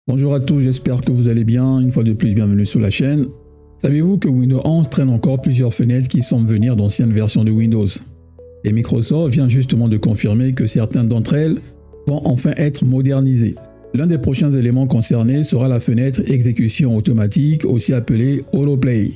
Bonjour à tous, j'espère que vous allez bien. Une fois de plus, bienvenue sur la chaîne. Savez-vous que Windows 11 traîne encore plusieurs fenêtres qui semblent venir d'anciennes versions de Windows? Et Microsoft vient justement de confirmer que certaines d'entre elles vont enfin être modernisées. L'un des prochains éléments concernés sera la fenêtre exécution automatique, aussi appelée Autoplay.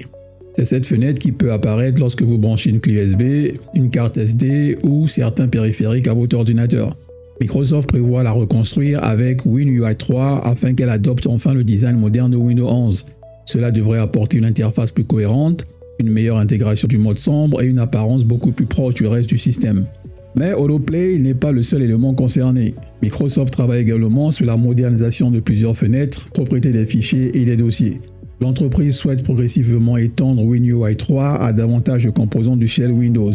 C'est cette fenêtre qui peut apparaître lorsque vous branchez une clé USB, une carte SD ou certains périphériques à votre ordinateur. Microsoft prévoit la reconstruire avec WinUI 3 afin qu'elle adopte enfin le design moderne de Windows 11. Cela devrait apporter une interface plus cohérente, une meilleure intégration du mode sombre et une apparence beaucoup plus proche du reste du système. Mais Autoplay n'est pas le seul élément concerné. Microsoft travaille également sur la modernisation de plusieurs fenêtres, propriété des fichiers et des dossiers. L'entreprise souhaite progressivement étendre WinUI 3 à davantage de composants du shell Windows.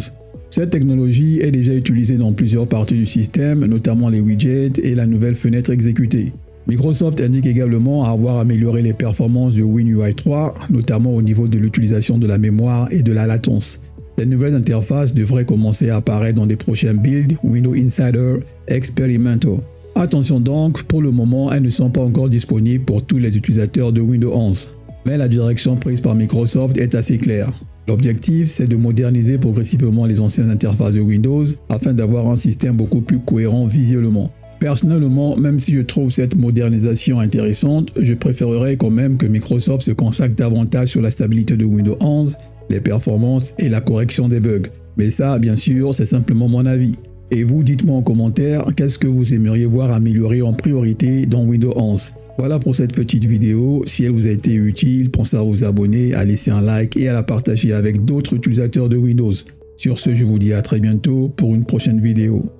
Cette technologie est déjà utilisée dans plusieurs parties du système, notamment les widgets et la nouvelle fenêtre exécutée. Microsoft indique également avoir amélioré les performances de WinUI 3, notamment au niveau de l'utilisation de la mémoire et de la latence. Ces nouvelles interfaces devraient commencer à apparaître dans des prochains builds Windows Insider Experimental. Attention donc, pour le moment, elles ne sont pas encore disponibles pour tous les utilisateurs de Windows 11. Mais la direction prise par Microsoft est assez claire. L'objectif, c'est de moderniser progressivement les anciennes interfaces de Windows afin d'avoir un système beaucoup plus cohérent visuellement. Personnellement, même si je trouve cette modernisation intéressante, je préférerais quand même que Microsoft se consacre davantage sur la stabilité de Windows 11, les performances et la correction des bugs. Mais ça, bien sûr, c'est simplement mon avis. Et vous, dites-moi en commentaire, qu'est-ce que vous aimeriez voir améliorer en priorité dans Windows 11 ? Voilà pour cette petite vidéo. Si elle vous a été utile, pensez à vous abonner, à laisser un like et à la partager avec d'autres utilisateurs de Windows. Sur ce, je vous dis à très bientôt pour une prochaine vidéo.